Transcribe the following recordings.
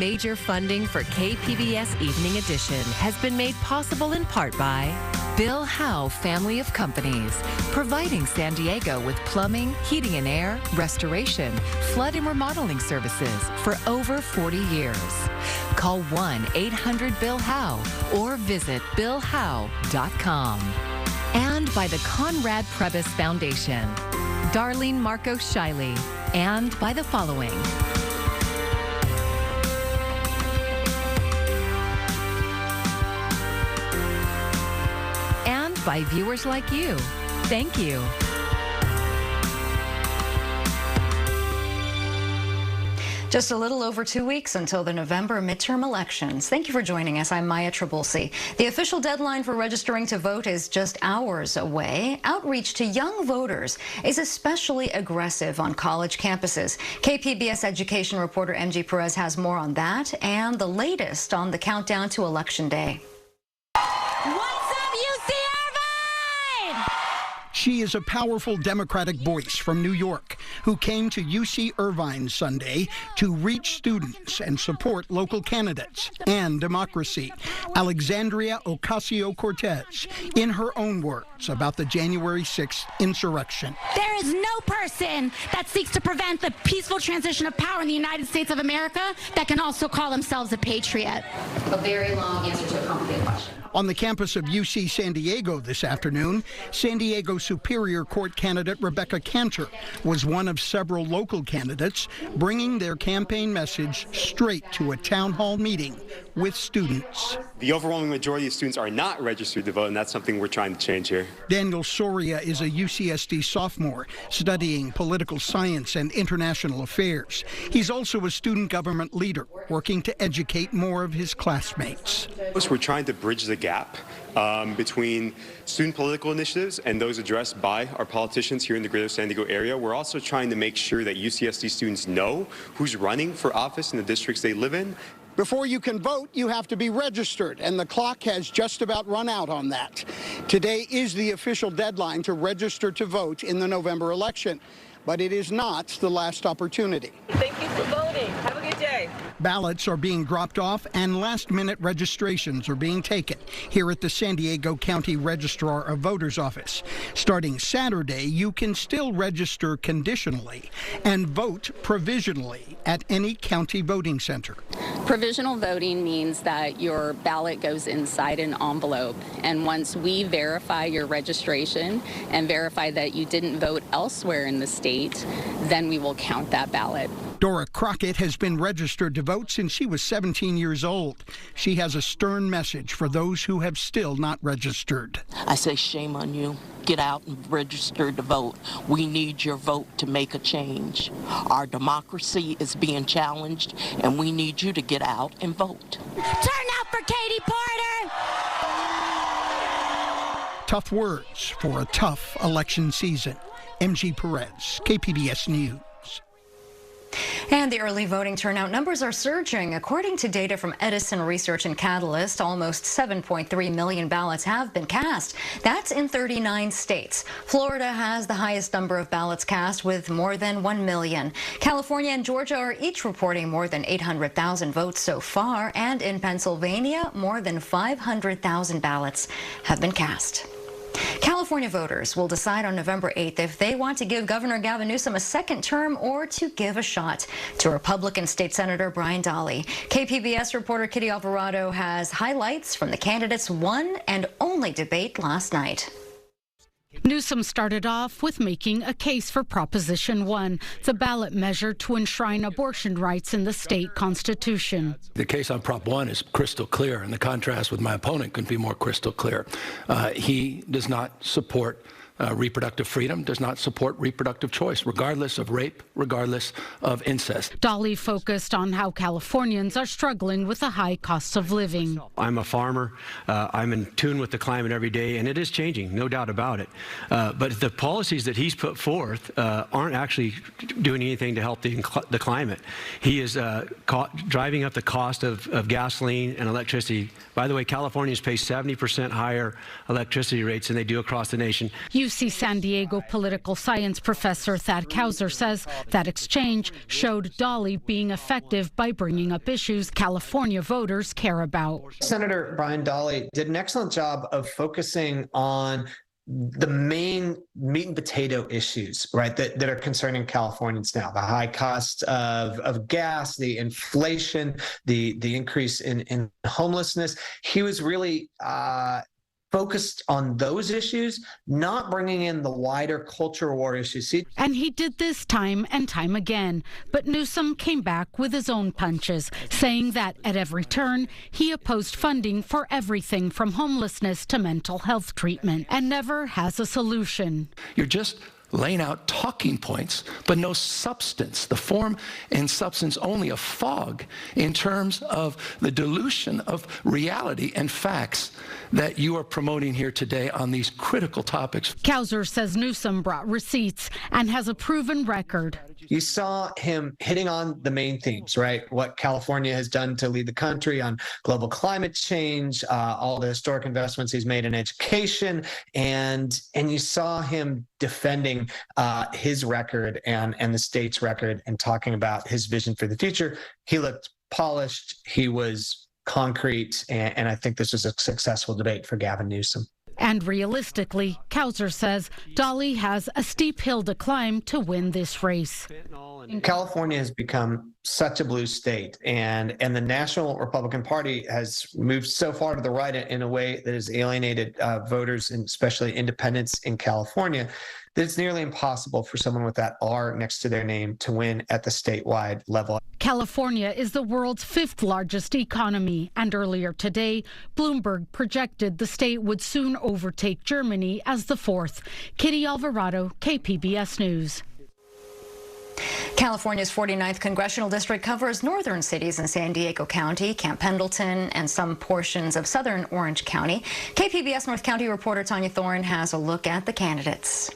Major funding for KPBS Evening Edition has been made possible in part by Bill Howe Family of Companies, providing San Diego with plumbing, heating and air, restoration, flood and remodeling services for over 40 years. Call 1-800-BILL-HOWE or visit billhowe.com. And by the Conrad Prebys Foundation, Darlene Marcos Shiley, and by the following. And by viewers like you. Thank you. Just a little over 2 weeks until the November midterm elections. Thank you for joining us. I'm Maya Trabulsi. The official deadline for registering to vote is just hours away. Outreach to young voters is especially aggressive on college campuses. KPBS education reporter MG Perez has more on that and the latest on the countdown to Election Day. She is a powerful Democratic voice from New York who came to UC Irvine Sunday to reach students and support local candidates and democracy. Alexandria Ocasio-Cortez, in her own words about the January 6th insurrection. There is no person that seeks to prevent the peaceful transition of power in the United States of America that can also call themselves a patriot. A very long answer to a complicated question. On the campus of UC San Diego this afternoon, San Diego Superior Court candidate Rebecca Cantor was one of several local candidates bringing their campaign message straight to a town hall meeting with students. The overwhelming majority of students are not registered to vote, and that's something we're trying to change here. Daniel Soria is a UCSD sophomore studying political science and international affairs. He's also a student government leader working to educate more of his classmates. We're trying to bridge the gap between student political initiatives and those addressed by our politicians here in the greater San Diego area. We're also trying to make sure that UCSD students know who's running for office in the districts they live in. Before you can vote, you have to be registered, and the clock has just about run out on that. Today is the official deadline to register to vote in the November election, but it is not the last opportunity. Thank you for voting. Have a good day. Ballots are being dropped off and last-minute registrations are being taken here at the San Diego County Registrar of Voters office. Starting Saturday, you can still register conditionally and vote provisionally at any county voting center. Provisional voting means that your ballot goes inside an envelope, and once we verify your registration and verify that you didn't vote elsewhere in the state, then we will count that ballot. Dora Crockett has been registered to vote since she was 17 years old. She has a stern message for those who have still not registered. I say shame on you. Get out and register to vote. We need your vote to make a change. Our democracy is being challenged, and we need you to get out and vote. Turn out for Katie Porter! Tough words for a tough election season. MG Perez, KPBS News. And the early voting turnout numbers are surging. According to data from Edison Research and Catalyst, almost 7.3 million ballots have been cast. That's in 39 states. Florida has the highest number of ballots cast with more than 1 million. California and Georgia are each reporting more than 800,000 votes so far. And in Pennsylvania, more than 500,000 ballots have been cast. California voters will decide on November 8th if they want to give Governor Gavin Newsom a second term or to give a shot to Republican State Senator Brian Dahle. KPBS reporter Kitty Alvarado has highlights from the candidates' one and only debate last night. Newsom started off with making a case for Proposition 1, the ballot measure to enshrine abortion rights in the state constitution. The case on Prop 1 is crystal clear, and the contrast with my opponent couldn't be more crystal clear. He does not support reproductive freedom, does not support reproductive choice, regardless of rape, regardless of incest. Dahle focused on how Californians are struggling with the high cost of living. I'm a farmer. I'm in tune with the climate every day, and it is changing, no doubt about it. But the policies that he's put forth aren't actually doing anything to help the climate. He is driving up the cost of gasoline and electricity. By the way, Californians pay 70% higher electricity rates than they do across the nation. UC San Diego political science professor Thad Kauser says that exchange showed Dolly being effective by bringing up issues California voters care about. Senator Brian Dolly did an excellent job of focusing on the main meat and potato issues, right, that are concerning Californians now: the high cost of gas, the inflation, the increase in homelessness. He was really focused on those issues, not bringing in the wider culture war issues. And he did this time and time again. But Newsom came back with his own punches, saying that at every turn, he opposed funding for everything from homelessness to mental health treatment and never has a solution. You're just laying out talking points, but no substance. The form and substance only a fog in terms of the dilution of reality and facts that you are promoting here today on these critical topics. Kauser says Newsom brought receipts and has a proven record. You saw him hitting on the main themes, right? What California has done to lead the country on global climate change, all the historic investments he's made in education, and you saw him defending his record and the state's record and talking about his vision for the future. He looked polished. He was concrete, and I think this was a successful debate for Gavin Newsom. And realistically, Kauser says Dolly has a steep hill to climb to win this race. California has become such a blue state, and the National Republican Party has moved so far to the right in a way that has alienated voters, and especially independents in California, that it's nearly impossible for someone with that R next to their name to win at the statewide level. California is the world's 5th largest economy, and earlier today, Bloomberg projected the state would soon overtake Germany as the 4th. Kitty Alvarado, KPBS News. California's 49th congressional district covers northern cities in San Diego County, Camp Pendleton, and some portions of southern Orange County. KPBS North County reporter Tanya Thorne has a look at the candidates.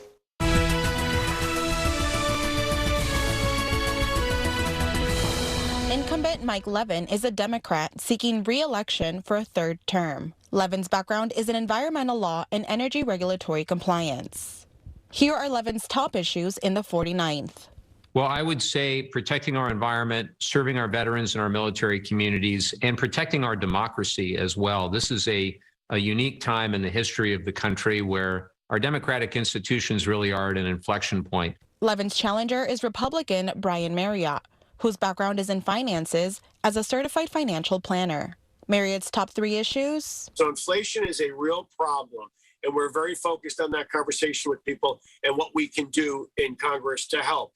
Incumbent Mike Levin is a Democrat seeking re-election for a 3rd term. Levin's background is in environmental law and energy regulatory compliance. Here are Levin's top issues in the 49th. Well, I would say protecting our environment, serving our veterans and our military communities, and protecting our democracy as well. This is a unique time in the history of the country where our democratic institutions really are at an inflection point. Levin's challenger is Republican Brian Marriott, whose background is in finances as a certified financial planner. Marriott's top 3 issues. So inflation is a real problem, and we're very focused on that conversation with people and what we can do in Congress to help.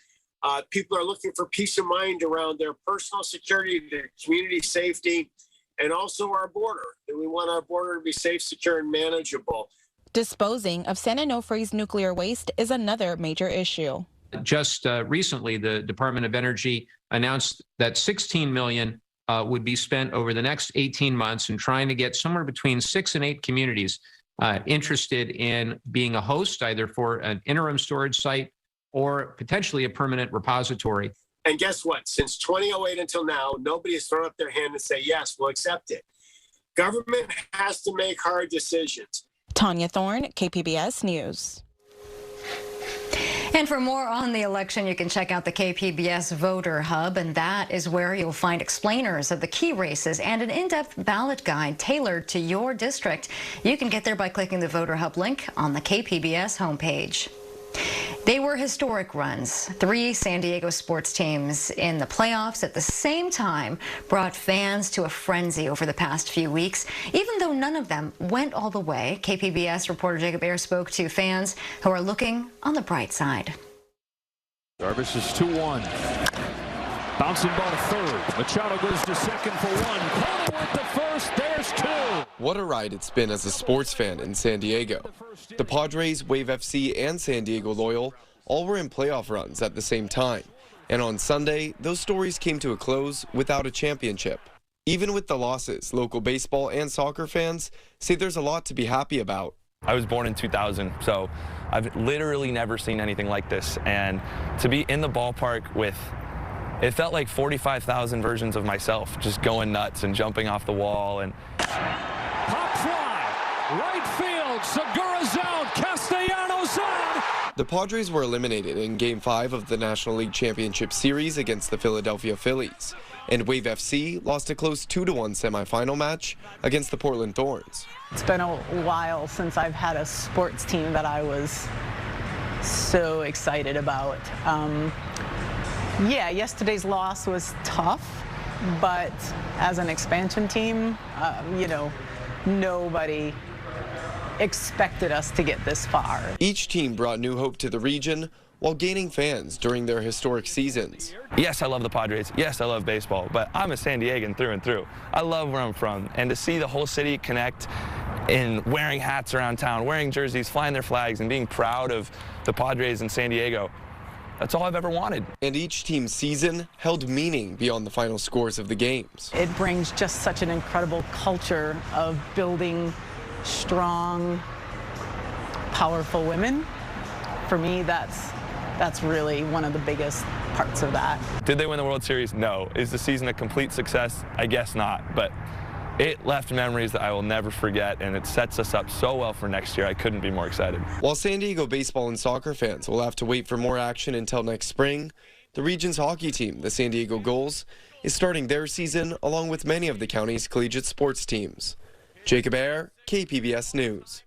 People are looking for peace of mind around their personal security, their community safety, and also our border. And we want our border to be safe, secure, and manageable. Disposing of San Onofre's nuclear waste is another major issue. Just recently, the Department of Energy announced that $16 million would be spent over the next 18 months in trying to get somewhere between 6 and 8 communities interested in being a host, either for an interim storage site or potentially a permanent repository. And guess what? Since 2008 until now, nobody has thrown up their hand and say, yes, we'll accept it. Government has to make hard decisions. Tanya Thorne, KPBS News. And for more on the election, you can check out the KPBS Voter Hub, and that is where you'll find explainers of the key races and an in-depth ballot guide tailored to your district. You can get there by clicking the Voter Hub link on the KPBS homepage. They were historic runs. 3 San Diego sports teams in the playoffs at the same time brought fans to a frenzy over the past few weeks. Even though none of them went all the way, KPBS reporter Jacob Ayer spoke to fans who are looking on the bright side. Jarvis is 2-1. Bouncing ball to third. Machado goes to second for 1. Connor with the first. There's 2. What a ride it's been as a sports fan in San Diego. The Padres, Wave FC, and San Diego Loyal all were in playoff runs at the same time. And on Sunday, those stories came to a close without a championship. Even with the losses, local baseball and soccer fans say there's a lot to be happy about. I was born in 2000, so I've literally never seen anything like this. And to be in the ballpark with, it felt like 45,000 versions of myself, just going nuts and jumping off the wall. And pop fly, Right field, Segura's out, Castellanos on. The Padres were eliminated in Game 5 of the National League Championship Series against the Philadelphia Phillies, and Wave FC lost a close 2-1 semifinal match against the Portland Thorns. It's been a while since I've had a sports team that I was so excited about. Yeah, yesterday's loss was tough, but as an expansion team, nobody expected us to get this far. Each team brought new hope to the region while gaining fans during their historic seasons. Yes, I love the Padres. Yes, I love baseball, but I'm a San Diegan through and through. I love where I'm from, and to see the whole city connect in wearing hats around town, wearing jerseys, flying their flags, and being proud of the Padres in San Diego, that's all I've ever wanted. And each team's season held meaning beyond the final scores of the games. It brings just such an incredible culture of building strong, powerful women. For me, that's really one of the biggest parts of that. Did they win the World Series? No. Is the season a complete success? I guess not. But it left memories that I will never forget, and it sets us up so well for next year. I couldn't be more excited. While San Diego baseball and soccer fans will have to wait for more action until next spring, the region's hockey team, the San Diego Gulls, is starting their season along with many of the county's collegiate sports teams. Jacob Ayer, KPBS News.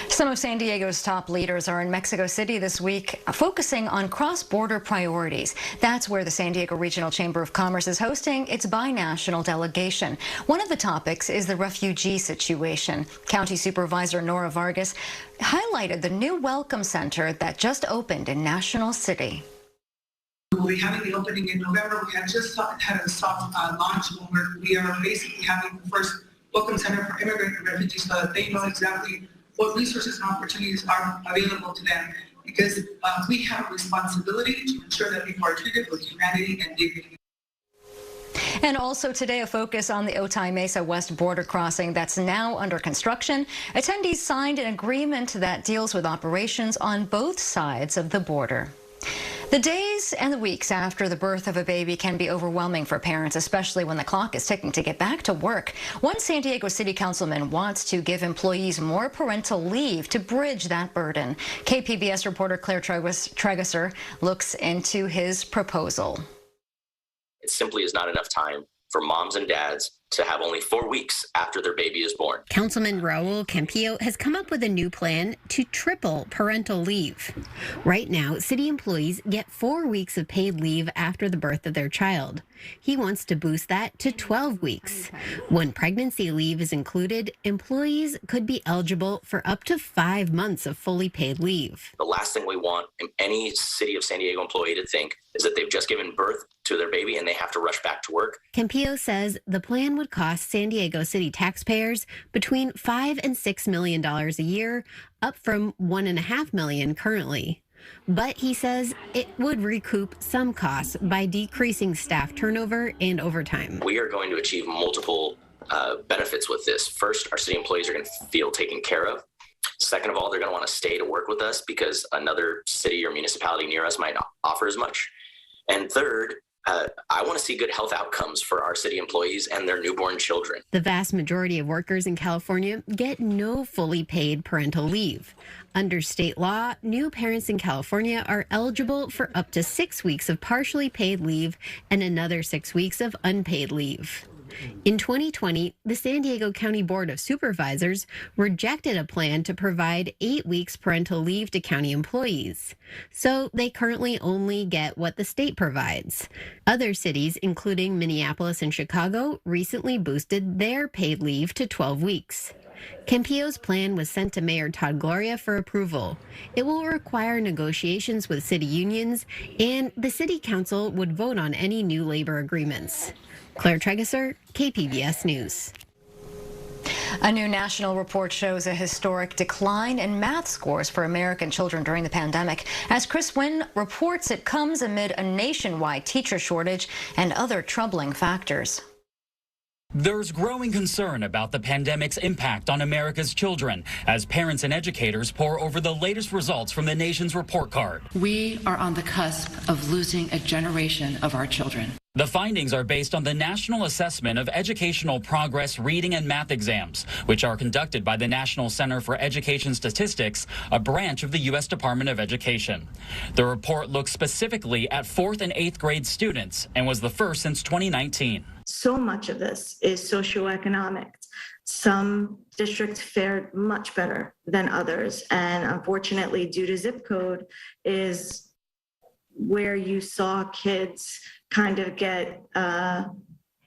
Some of San Diego's top leaders are in Mexico City this week, focusing on cross-border priorities. That's where the San Diego Regional Chamber of Commerce is hosting its binational delegation. One of the topics is the refugee situation. County Supervisor Nora Vargas highlighted the new Welcome Center that just opened in National City. We'll be having the opening in November. We had just had a soft launch where we are basically having the first Welcome Center for immigrant and refugees so that they know exactly what resources and opportunities are available to them, because we have a responsibility to ensure that people are treated with humanity and dignity. And also today, a focus on the Otay Mesa West border crossing that's now under construction. Attendees signed an agreement that deals with operations on both sides of the border. The days and the weeks after the birth of a baby can be overwhelming for parents, especially when the clock is ticking to get back to work. One San Diego City Councilman wants to give employees more parental leave to bridge that burden. KPBS reporter Claire Tregesser looks into his proposal. It simply is not enough time for moms and dads to have only 4 weeks after their baby is born. Councilman Raul Campillo has come up with a new plan to triple parental leave. Right now, city employees get 4 weeks of paid leave after the birth of their child. He wants to boost that to 12 weeks. When pregnancy leave is included, employees could be eligible for up to 5 months of fully paid leave. The last thing we want any City of San Diego employee to think is that they've just given birth to their baby and they have to rush back to work. Campillo says the plan would cost San Diego City taxpayers between $5 and $6 million a year, up from $1.5 million currently. But he says it would recoup some costs by decreasing staff turnover and overtime. We are going to achieve multiple benefits with this. First, our city employees are going to feel taken care of. Second of all, they're going to want to stay to work with us because another city or municipality near us might not offer as much. And third, I want to see good health outcomes for our city employees and their newborn children. The vast majority of workers in California get no fully paid parental leave. Under state law, new parents in California are eligible for up to 6 weeks of partially paid leave and another 6 weeks of unpaid leave. In 2020, the San Diego County Board of Supervisors rejected a plan to provide 8 weeks parental leave to county employees. So they currently only get what the state provides. Other cities, including Minneapolis and Chicago, recently boosted their paid leave to 12 weeks. Campillo's plan was sent to Mayor Todd Gloria for approval. It will require negotiations with city unions, and the city council would vote on any new labor agreements. Claire Tregesser, KPBS News. A new national report shows a historic decline in math scores for American children during the pandemic. As Chris Wynn reports, it comes amid a nationwide teacher shortage and other troubling factors. There's growing concern about the pandemic's impact on America's children as parents and educators pore over the latest results from the nation's report card. We are on the cusp of losing a generation of our children. The findings are based on the National Assessment of Educational Progress Reading and Math Exams, which are conducted by the National Center for Education Statistics, a branch of the U.S. Department of Education. The report looks specifically at 4th and 8th grade students and was the first since 2019. So much of this is socioeconomic. Some districts fared much better than others, and unfortunately, due to zip code, is where you saw kids kind of get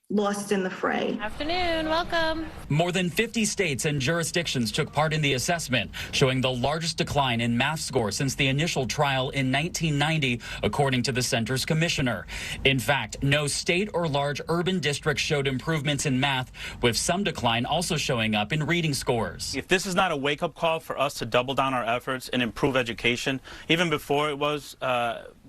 lost in the fray. Afternoon, welcome. More than 50 states and jurisdictions took part in the assessment, showing the largest decline in math scores since the initial trial in 1990, according to the center's commissioner. In fact, no state or large urban district showed improvements in math, with some decline also showing up in reading scores. If this is not a wake-up call for us to double down our efforts and improve education, even before it was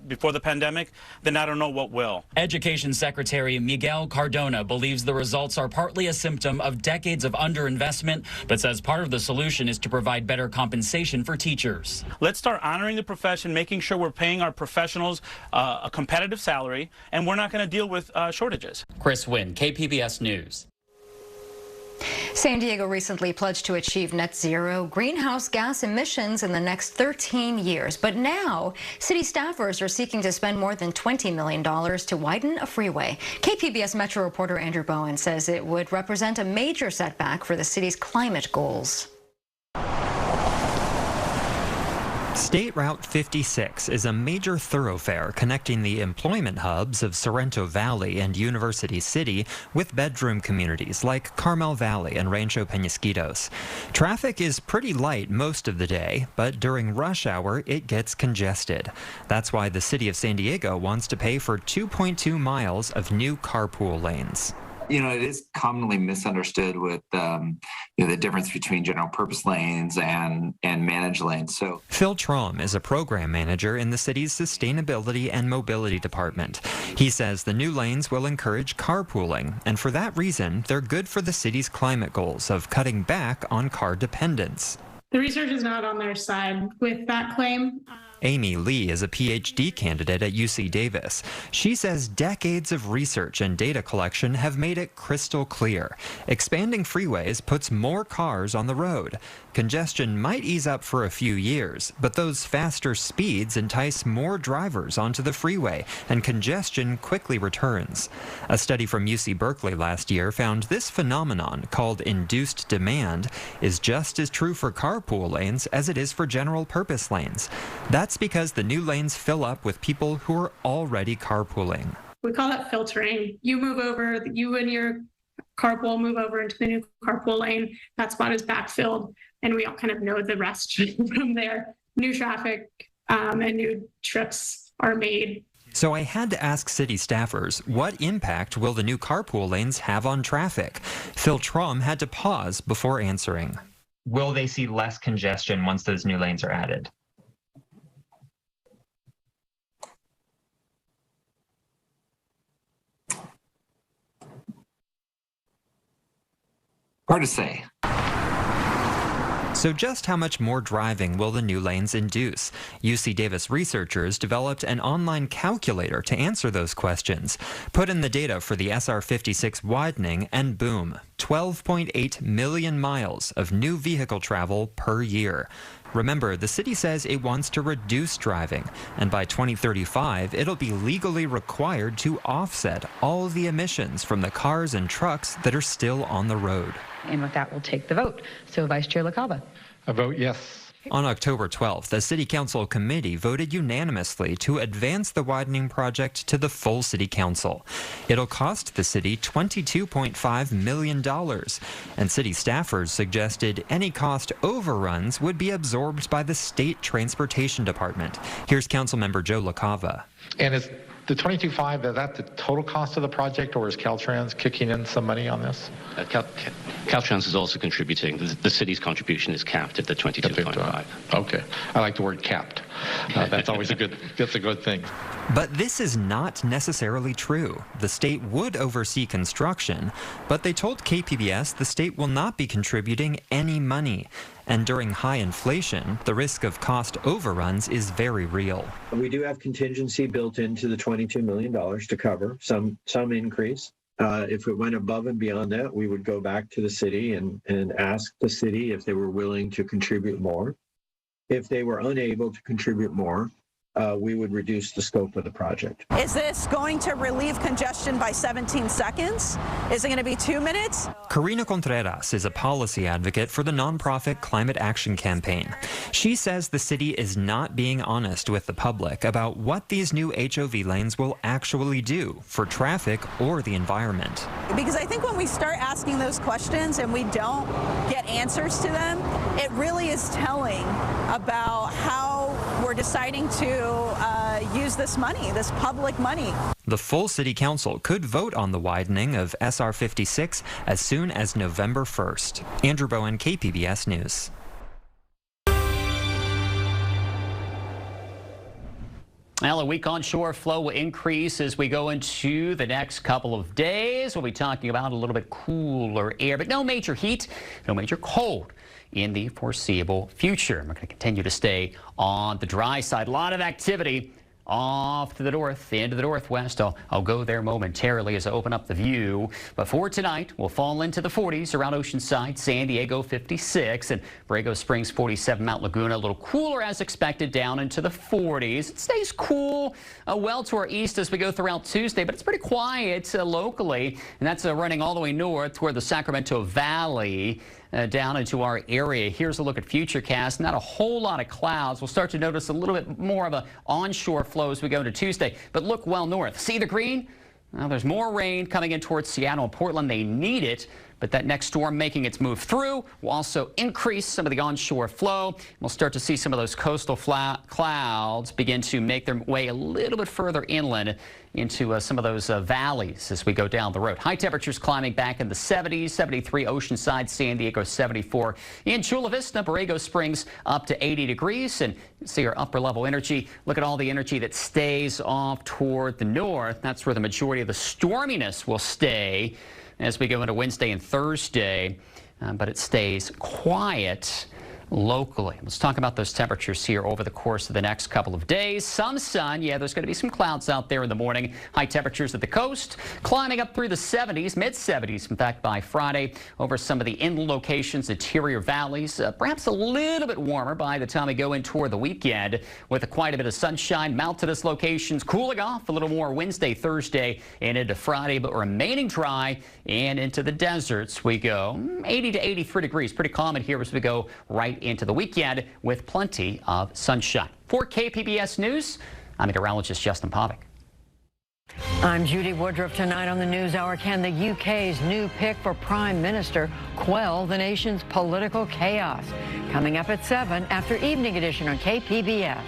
before the pandemic, then I don't know what will. Education Secretary Miguel Cardona believes the results are partly a symptom of decades of underinvestment, but says part of the solution is to provide better compensation for teachers. Let's start honoring the profession, making sure we're paying our professionals a competitive salary, and we're not going to deal with shortages. Chris Wynn, KPBS News. San Diego recently pledged to achieve net zero greenhouse gas emissions in the next 13 years. But now, city staffers are seeking to spend more than $20 million to widen a freeway. KPBS Metro reporter Andrew Bowen says it would represent a major setback for the city's climate goals. State Route 56 is a major thoroughfare connecting the employment hubs of Sorrento Valley and University City with bedroom communities like Carmel Valley and Rancho Penasquitos. Traffic is pretty light most of the day, but during rush hour it gets congested. That's why the city of San Diego wants to pay for 2.2 miles of new carpool lanes. You know, it is commonly misunderstood with the difference between general purpose lanes and managed lanes. So Phil Traum is a program manager in the city's Sustainability and Mobility Department. He says the new lanes will encourage carpooling, and for that reason, they're good for the city's climate goals of cutting back on car dependence. The research is not on their side with that claim. Amy Lee is a PhD candidate at UC Davis. She says decades of research and data collection have made it crystal clear. Expanding freeways puts more cars on the road. Congestion might ease up for a few years, but those faster speeds entice more drivers onto the freeway, and congestion quickly returns. A study from UC Berkeley last year found this phenomenon, called induced demand, is just as true for carpool lanes as it is for general purpose lanes. That's because the new lanes fill up with people who are already carpooling. We call that filtering. You move over, you and your carpool move over into the new carpool lane. That spot is backfilled, and we all kind of know the rest from there. New traffic and new trips are made. So I had to ask city staffers, what impact will the new carpool lanes have on traffic? Phil Traum had to pause before answering. Will they see less congestion once those new lanes are added? Hard to say. So just how much more driving will the new lanes induce? UC Davis researchers developed an online calculator to answer those questions. Put in the data for the SR 56 widening and boom, 12.8 million miles of new vehicle travel per year. Remember, the city says it wants to reduce driving, and by 2035, it'll be legally required to offset all of the emissions from the cars and trucks that are still on the road. And with that, we'll take the vote. So, Vice Chair LaCava. I vote yes. On October 12th, the City Council committee voted unanimously to advance the widening project to the full City Council. It'll cost the city $22.5 million, and city staffers suggested any cost overruns would be absorbed by the State Transportation Department. Here's Councilmember Joe LaCava. And is the 22.5, is that the total cost of the project, or is Caltrans kicking in some money on this? Caltrans is also contributing. The city's contribution is capped at the 22.5. Okay. I like the word capped. that's always a good thing. But this is not necessarily true. The state would oversee construction, but they told KPBS the state will not be contributing any money. And during high inflation, the risk of cost overruns is very real. We do have contingency built into the $22 million to cover some increase. If it went above and beyond that, we would go back to the city and ask the city if they were willing to contribute more. If they were unable to contribute more, we would reduce the scope of the project. Is this going to relieve congestion by 17 seconds? Is it going to be 2 minutes? Karina Contreras is a policy advocate for the nonprofit Climate Action Campaign. She says the city is not being honest with the public about what these new HOV lanes will actually do for traffic or the environment. Because I think when we start asking those questions and we don't get answers to them, it really is telling about how we're deciding to use this money, this public money. The full city council could vote on the widening of SR 56 as soon as November 1st. Andrew Bowen, KPBS News. Well, a weak onshore flow will increase as we go into the next couple of days. We'll be talking about a little bit cooler air, but no major heat, no major cold in the foreseeable future. We're going to continue to stay on the dry side. A lot of activity off to the north, into the northwest. I'll go there momentarily as I open up the view. But for tonight, we'll fall into the 40s around Oceanside, San Diego 56, and Borrego Springs 47, Mount Laguna a little cooler as expected down into the 40s. It stays cool well to our east as we go throughout Tuesday, but it's pretty quiet locally, and that's running all the way north toward the Sacramento Valley. Down into our area. Here's a look at Futurecast. Not a whole lot of clouds. We'll start to notice a little bit more of an onshore flow as we go into Tuesday. But look well north. See the green? Well, there's more rain coming in towards Seattle and Portland. They need it. But that next storm making its move through will also increase some of the onshore flow. We'll start to see some of those coastal clouds begin to make their way a little bit further inland into some of those valleys as we go down the road. High temperatures climbing back in the 70s, 73 Oceanside, San Diego 74. In Chula Vista, Borrego Springs up to 80 degrees. And you see our upper level energy. Look at all the energy that stays off toward the north. That's where the majority of the storminess will stay as we go into Wednesday and Thursday, but it stays quiet locally. Let's talk about those temperatures here over the course of the next couple of days. Some sun, yeah, there's going to be some clouds out there in the morning. High temperatures at the coast, climbing up through the 70s, mid-70s, in fact, by Friday over some of the inland locations, interior valleys, perhaps a little bit warmer by the time we go in toward the weekend with quite a bit of sunshine. Mountainous locations cooling off a little more Wednesday, Thursday, and into Friday, but remaining dry and into the deserts we go. 80 to 83 degrees, pretty common here as we go right into the weekend with plenty of sunshine. For KPBS News, I'm meteorologist Justin Pavic. I'm Judy Woodruff. Tonight on the NewsHour, can the UK's new pick for Prime Minister quell the nation's political chaos? Coming up at 7 after Evening Edition on KPBS.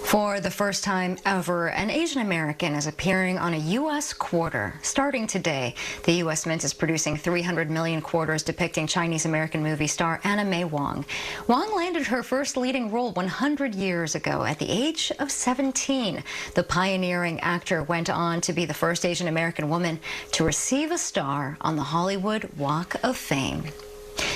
For the first time ever, an Asian American is appearing on a U.S. quarter. Starting today, the U.S. Mint is producing 300 million quarters depicting Chinese-American movie star Anna May Wong. Wong landed her first leading role 100 years ago at the age of 17. The pioneering actor went on to be the first Asian American woman to receive a star on the Hollywood Walk of Fame.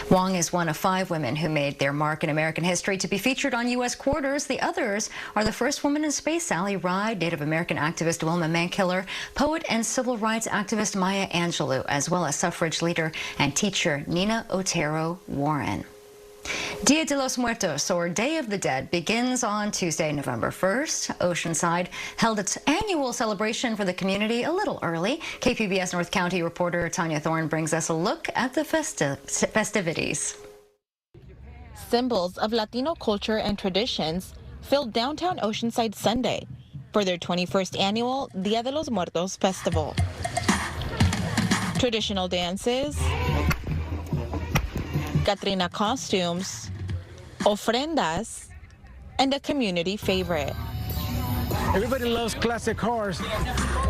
Wong is one of 5 women who made their mark in American history to be featured on U.S. quarters. The others are the first woman in space, Sally Ride, Native American activist Wilma Mankiller, poet and civil rights activist Maya Angelou, as well as suffrage leader and teacher Nina Otero Warren. Dia de los Muertos, or Day of the Dead, begins on Tuesday, November 1st. Oceanside held its annual celebration for the community a little early. KPBS North County reporter Tanya Thorne brings us a look at the festivities. Symbols of Latino culture and traditions filled downtown Oceanside Sunday for their 21st annual Dia de los Muertos festival. Traditional dances, Catrina costumes, ofrendas, and a community favorite, everybody loves classic cars.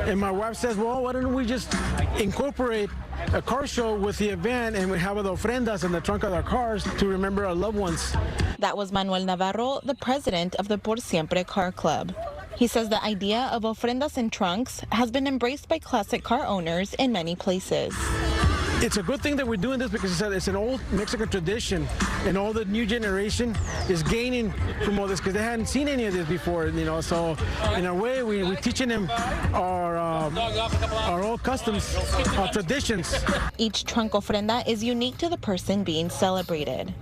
And my wife says, well, why don't we just incorporate a car show with the event and we have the ofrendas in the trunk of our cars to remember our loved ones. That was Manuel Navarro, the president of the Por Siempre Car Club. He says the idea of ofrendas in trunks has been embraced by classic car owners in many places. It's a good thing that we're doing this because it's an old Mexican tradition, and all the new generation is gaining from all this because they hadn't seen any of this before, you know. So in a way, we're teaching them our old customs, our traditions. Each trunk ofrenda is unique to the person being celebrated.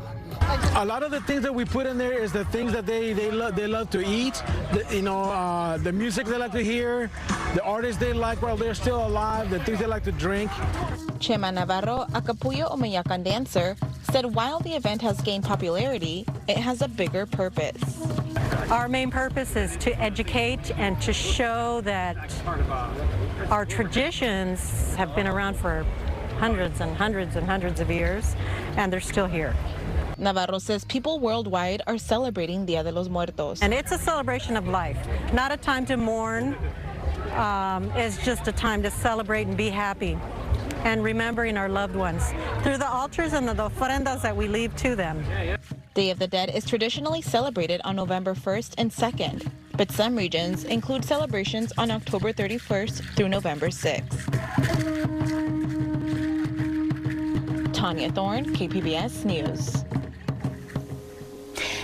A lot of the things that we put in there is the things that they love to eat, the music they like to hear, the artists they like while they're still alive, the things they like to drink. Chema Navarro, a Capullo Omeyacan dancer, said while the event has gained popularity, it has a bigger purpose. Our main purpose is to educate and to show that our traditions have been around for hundreds and hundreds and hundreds of years, and they're still here. Navarro says people worldwide are celebrating Dia de los Muertos. And it's a celebration of life, not a time to mourn. It's just a time to celebrate and be happy and remembering our loved ones through the altars and the ofrendas that we leave to them. Day of the Dead is traditionally celebrated on November 1st and 2nd, but some regions include celebrations on October 31st through November 6th. Tanya Thorne, KPBS News.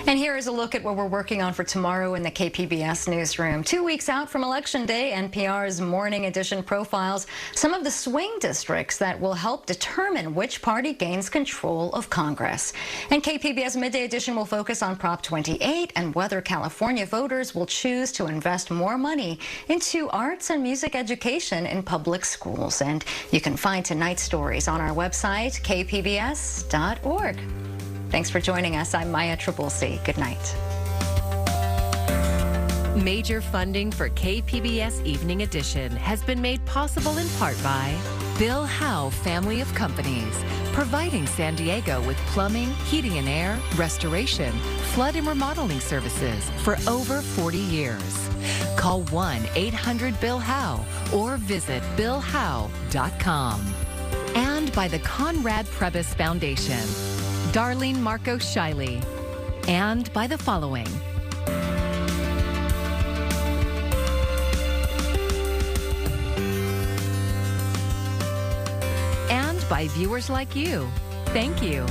And here is a look at what we're working on for tomorrow in the KPBS newsroom. 2 weeks out from Election Day, NPR's Morning Edition profiles some of the swing districts that will help determine which party gains control of Congress. And KPBS Midday Edition will focus on Prop 28 and whether California voters will choose to invest more money into arts and music education in public schools. And you can find tonight's stories on our website, kpbs.org. Thanks for joining us. I'm Maya Trabulsi. Good night. Major funding for KPBS Evening Edition has been made possible in part by Bill Howe Family of Companies, providing San Diego with plumbing, heating and air, restoration, flood and remodeling services for over 40 years. Call 1-800-BILL-HOWE or visit billhowe.com. And by the Conrad Prebys Foundation, Darlene Marco Shiley, and by the following. And by viewers like you. Thank you.